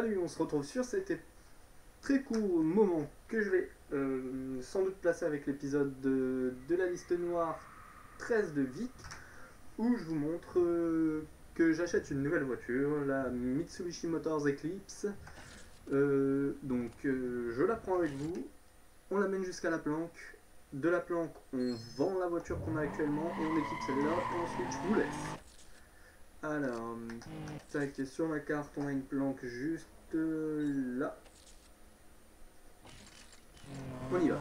Salut, on se retrouve sur cet très court moment que je vais sans doute placer avec l'épisode de la liste noire 13 de Vic, où je vous montre que j'achète une nouvelle voiture, la Mitsubishi Motors Eclipse. Je la prends avec vous, on l'amène jusqu'à la planque. De la planque, on vend la voiture qu'on a actuellement et on équipe celle-là, et ensuite je vous laisse. Alors, tac, sur la carte, on a une planque juste là. On y va.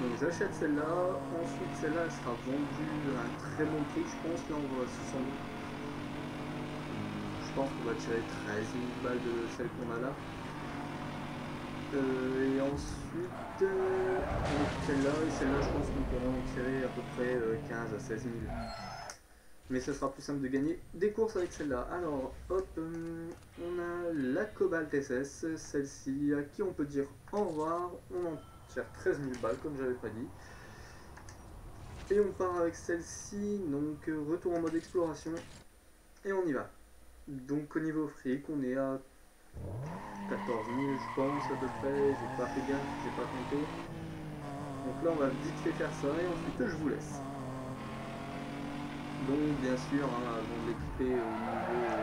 Donc j'achète celle-là, ensuite celle-là elle sera vendue à un très bon prix, je pense. Là on va 60 000. Je pense qu'on va tirer 13 000 balles de celle qu'on a là. Et ensuite, celle-là et celle-là, je pense qu'on pourra en tirer à peu près 15 à 16 000. Mais ce sera plus simple de gagner des courses avec celle-là. Alors, hop, on a la Cobalt SS, celle-ci, à qui on peut dire au revoir. On en tire 13 000 balles, comme j'avais prédit. Et on part avec celle-ci, donc retour en mode exploration. Et on y va. Donc au niveau fric, on est à 14 000 je pense à peu près, j'ai pas fait gaffe, j'ai pas compté. Donc là on va vite fait faire ça et ensuite je vous laisse. Donc bien sûr, hein, avant de l'équiper au niveau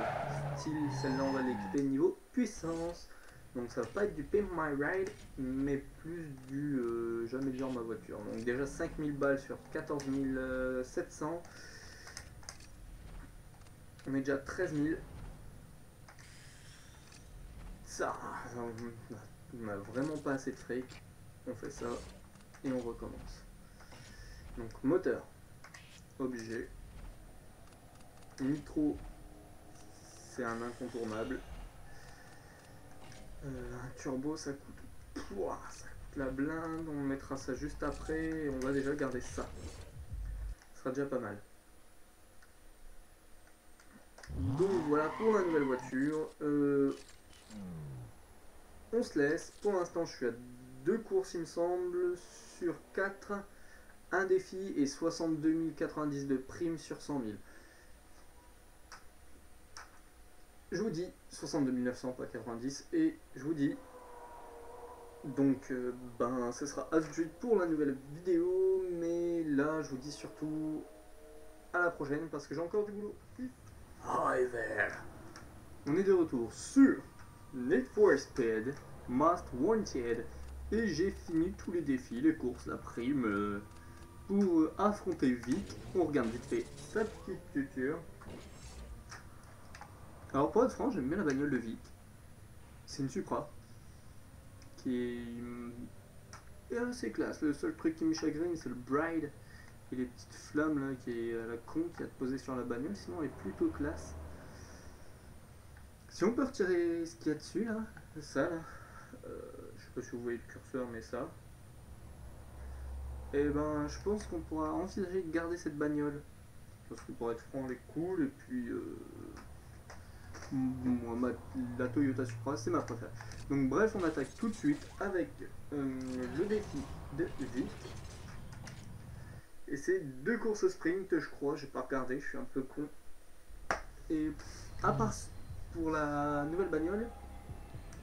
style, celle-là on va l'équiper niveau puissance. Donc ça va pas être du Pimp My Ride, mais plus du j'améliore ma voiture. Donc déjà 5000 balles sur 14 700. On est déjà à 13 000. Ça, on n'a vraiment pas assez de fric. On fait ça et on recommence. Donc moteur, obligé. Nitro, c'est un incontournable. Un turbo, ça coûte la blinde. On mettra ça juste après et on va déjà garder ça. Ce sera déjà pas mal. Donc voilà pour la nouvelle voiture. On se laisse. Pour l'instant, je suis à 2 courses, il me semble, sur 4. Un défi et 62 090 de prime sur 100 000. Je vous dis 62 900, pas 90. Et je vous dis, donc, ce sera à tout de suite pour la nouvelle vidéo. Mais là, je vous dis surtout à la prochaine parce que j'ai encore du boulot. Hi there. On est de retour sur Need for Speed Most Wanted et j'ai fini tous les défis, les courses, la prime pour affronter Vic. On regarde vite fait sa petite culture. Alors pour être franc, j'aime bien la bagnole de Vic. C'est une Supra qui est assez classe. Le seul truc qui me chagrine, c'est le Bride et les petites flammes là qui est à la con qui a posé sur la bagnole. Sinon, elle est plutôt classe. Si on peut retirer ce qu'il y a dessus là, ça là, je sais pas si vous voyez le curseur, mais ça, et ben je pense qu'on pourra envisager de garder cette bagnole. Parce que pour être franc, elle est cool et puis moi, la Toyota Supra c'est ma préférée. Donc bref, on attaque tout de suite avec le défi de Vic. Et c'est 2 courses sprint, je crois, j'ai pas regardé, je suis un peu con. Et à part pour la nouvelle bagnole,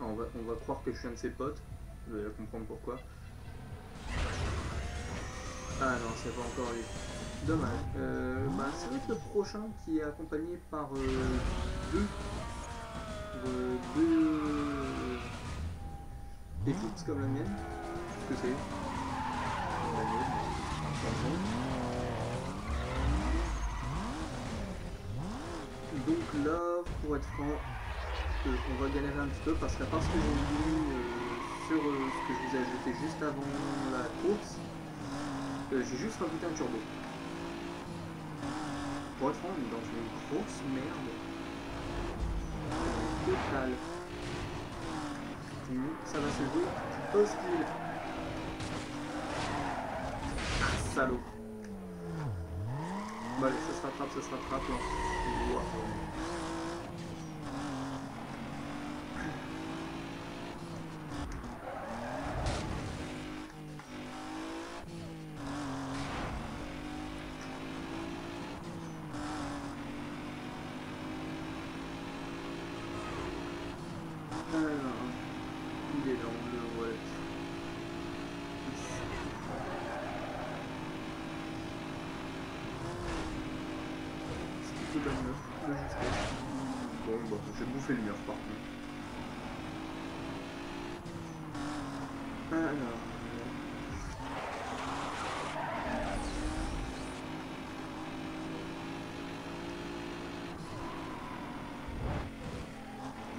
on va croire que je suis un de ses potes, vous allez comprendre pourquoi. Ah non, c'est pas encore lui. Dommage. Ça va être le prochain qui est accompagné par deux Eclipse comme la mienne. Je sais ce que c'est. Donc là, pour être franc, on va galérer un petit peu parce qu'à part ce que j'ai mis sur ce que je vous ai ajouté juste avant la course, j'ai juste rajouté un turbo. Pour être franc, on est dans une grosse merde totale. Ça va se jouer hostile. Ah, salaud. Bon allez, ça se rattrape. Wow. énorme, le voilà. C'est plutôt bonne neuf, de justesse. Bon, bah, j'ai bouffé le mur par contre. Alors.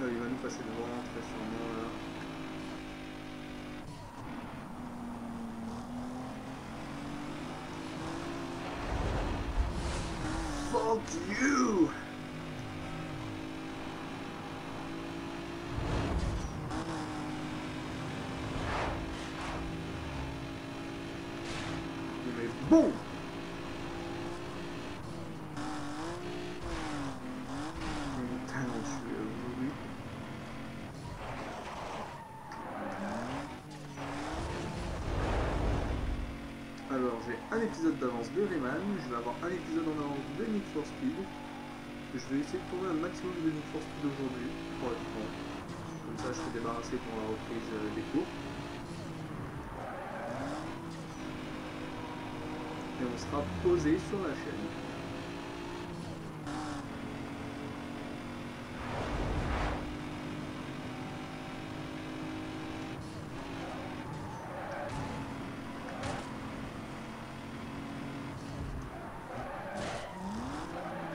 Il va nous passer devant, très sûrement là. Fuck you! Mais bon! Talentueux, oui. Alors j'ai un épisode d'avance de Rayman, je vais avoir un épisode en avance de Need for Speed. Je vais essayer de tourner un maximum de Need for Speed aujourd'hui, pour être franc. Comme ça je serai débarrassé pour la reprise des cours. Et on sera posé sur la chaîne.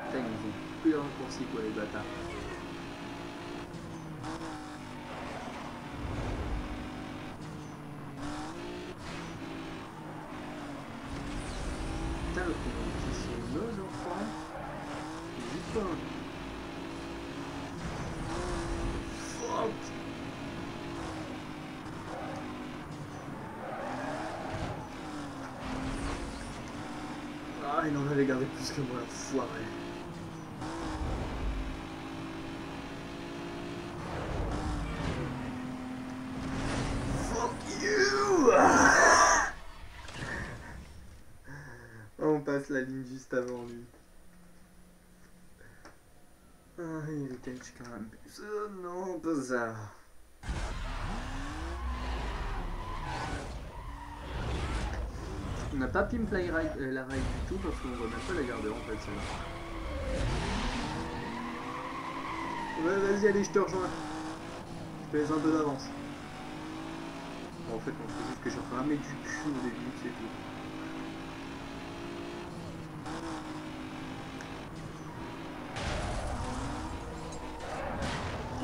Putain, ils ont plus de raccourcis quoi les bâtards. Putain, le petit son je crois. N'hésite pas. Fuck! Ah, il en avait gardé plus que moi, foiré. Fuck you! On passe la ligne juste avant lui. Ah, Heritage quand même. Non, pas ça. On n'a pas Pimp la ride du tout parce qu'on va même pas la garder en fait celle-là. Ouais, vas-y, allez, je te rejoins. Je te laisse un peu d'avance. Bon, en fait, on fait juste que j'ai ramé du cul au début, c'est tout.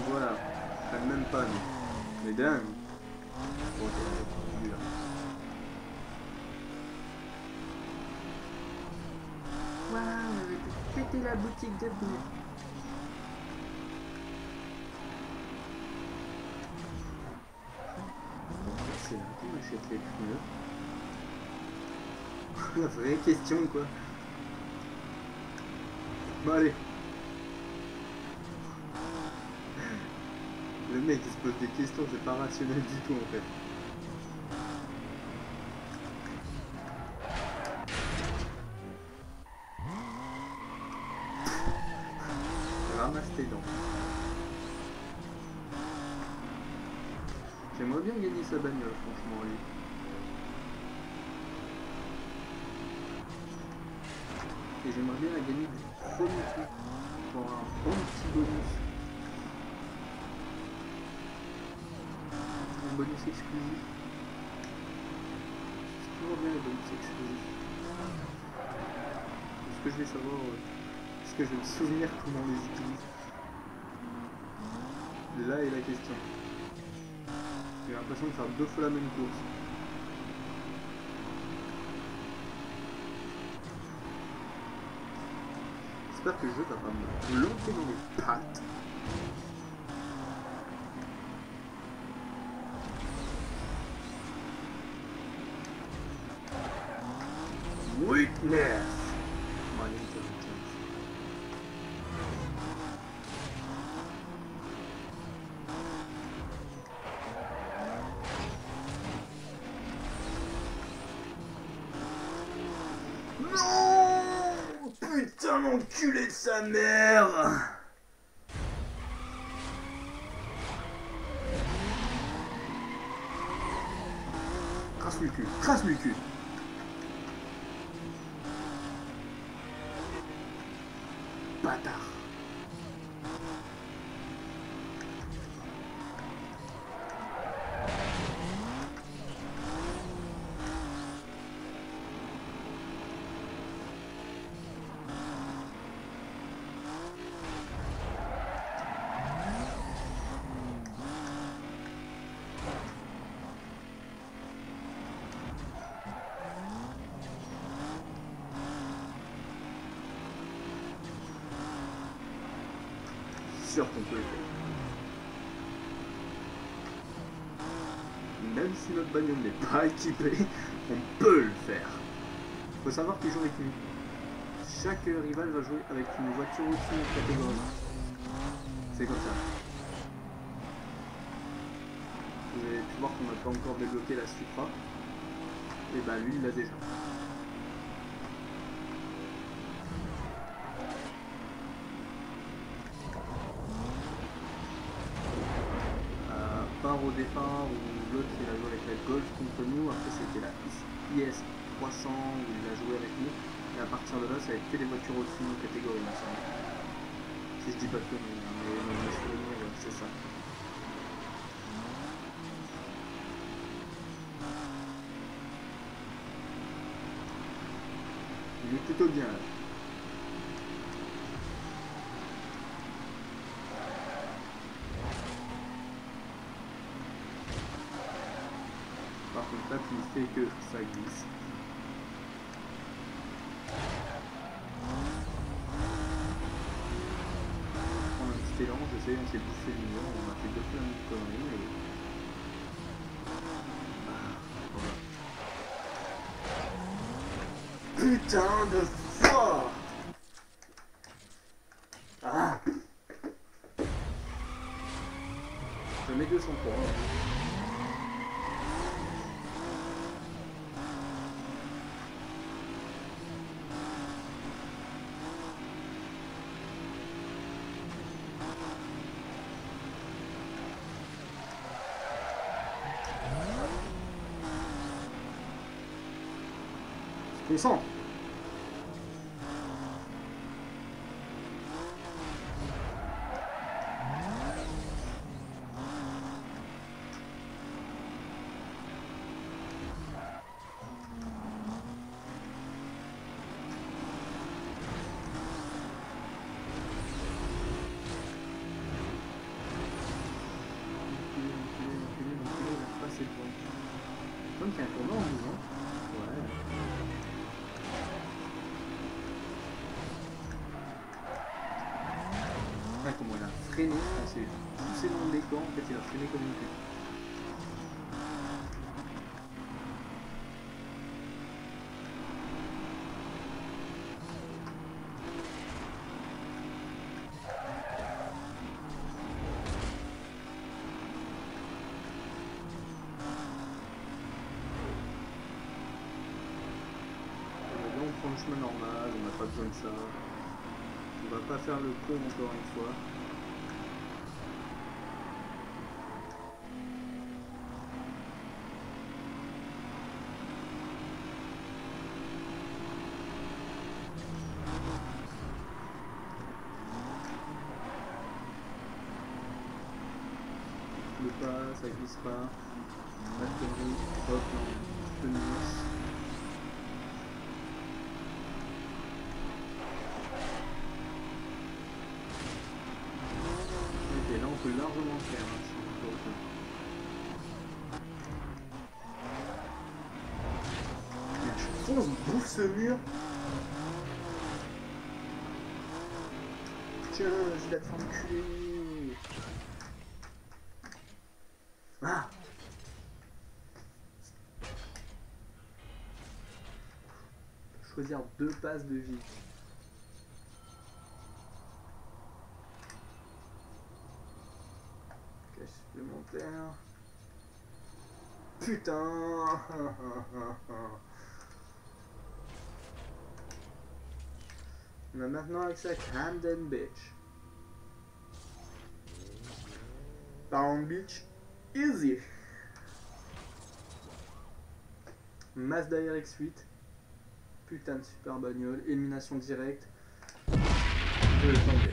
Voilà, je freine même pas, nous. Mais dingue. Bon, ok, là. Waouh, on avait pu péter la boutique de pneus. C'est là qu'on achète les pneus. La vraie question quoi. Bon allez. Le mec il se pose des questions, c'est pas rationnel du tout en fait. Ramasse tes dents. J'aimerais bien gagner sa bagnole franchement lui. Et j'aimerais bien la gagner du premier coup pour un bon petit bonus. Un bonus exclusif. C'est toujours bien les bonus exclusifs. Est-ce que je vais savoir, est-ce que je vais me souvenir comment on les utilise? Là est la question. J'ai l'impression de faire deux fois la même course. J'espère que le jeu va pas me planter dans les pattes. Weakness! My intelligence. Non! Putain, l'enculé de sa mère! Trace-lui le cul. Trace-lui le cul. Bâtard. Sûr qu'on peut le faire. Même si notre bagnole n'est pas équipée, on peut le faire. Faut savoir qu'ils jouent avec une... Chaque rival va jouer avec une voiture au-dessus de catégorie. C'est comme ça. Vous avez pu voir qu'on n'a pas encore débloqué la Supra. Et bah lui il l'a déjà. Part au départ où l'autre il a joué avec la Golf contre nous, après c'était la IS 300 où il a joué avec nous, et à partir de là ça va être que des voitures au-dessus de catégorie, si je dis pas de conneries, mais mes souvenirs c'est ça. Il est plutôt bien là. Par contre là tu fais que ça glisse. On prend un petit élan, je sais, on s'est bouffé le mur, on a fait deux plein de conneries mais... Putain de fort. Ah, je mets 200 points. Concentre. Comme qu'il y a un tournant en mouvement. Ouais. Ouais, comment il a freiné, on s'est poussé dans le décor, en fait il a freiné comme une pute. Là on prend le chemin normal, on n'a pas besoin de ça. On va pas faire le con encore une fois. Le pas, ça glisse pas. Pas de conneries. Hop, non, un petit peu de nuance. Ok, là on peut largement le faire, hein, si on peut autant. Je fonce, bouffe ce mur. Tiens, je l'ai fait enculer. Ah! Choisir 2 passes de vie. Cache supplémentaire. Putain! On a maintenant accès à Camden Beach. Palm Beach, easy. Mazda RX-8. Putain de super bagnole. Élimination directe. Je vais le tenter.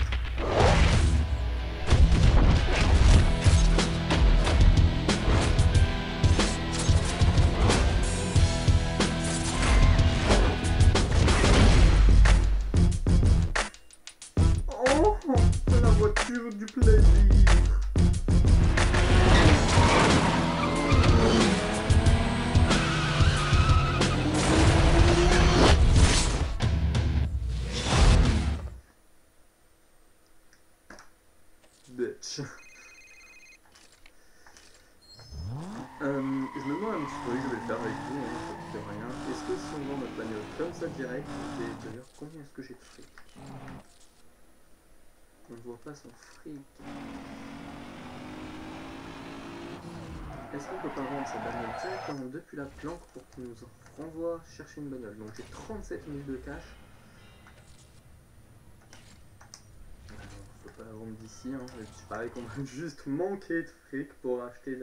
Oh, la voiture du plaisir. Bitch. Je me demande un petit peu, je vais le faire avec vous, hein, ça coûte rien. Est-ce que si on vend notre bagnole comme ça direct, je vais te dire combien est-ce que j'ai de fric? On ne voit pas son fric. Est-ce qu'on peut pas vendre sa bagnole directement depuis la planque pour qu'on nous renvoie chercher une bagnole? Donc j'ai 37 000 de cash. Faut pas la vendre d'ici, hein. Je parie qu'on va juste manquer de fric pour acheter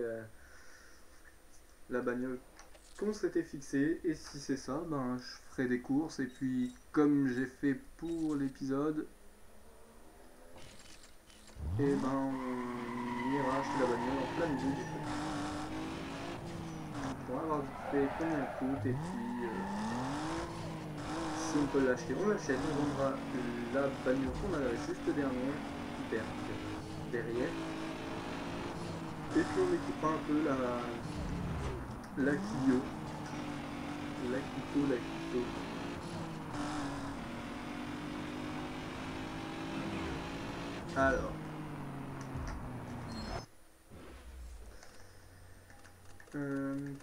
la bagnole qu'on s'était fixé. Et si c'est ça, ben je ferai des courses. Et puis comme j'ai fait pour l'épisode, et ben on ira acheter la bagnole en plein milieu du truc. Pour avoir vite fait combien elle coûte et puis si on peut l'acheter, on l'achète, on vendra la bagnole qu'on avait juste derrière. Et puis on équipera un peu la Clio. La Clio. Alors.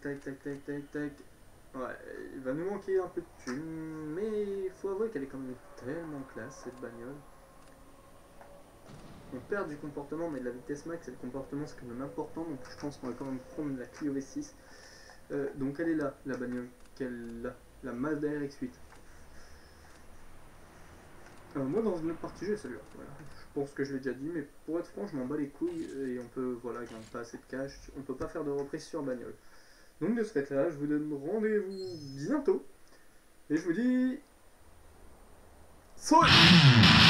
Tac. Ouais, il va nous manquer un peu de thunes, mais il faut avouer qu'elle est quand même tellement classe cette bagnole. On perd du comportement, mais de la vitesse max et le comportement c'est quand même important, donc je pense qu'on va quand même prendre la Clio V6. Donc elle est là, la bagnole qu'elle a, la Mazda RX-8. Moi dans une autre partie j'ai celle-là, voilà. Je pense que je l'ai déjà dit, mais pour être franc je m'en bats les couilles et on peut, voilà, quand on n'a pas assez de cash, on peut pas faire de reprise sur bagnole. Donc de ce fait-là, je vous donne rendez-vous bientôt. Et je vous dis... Salut!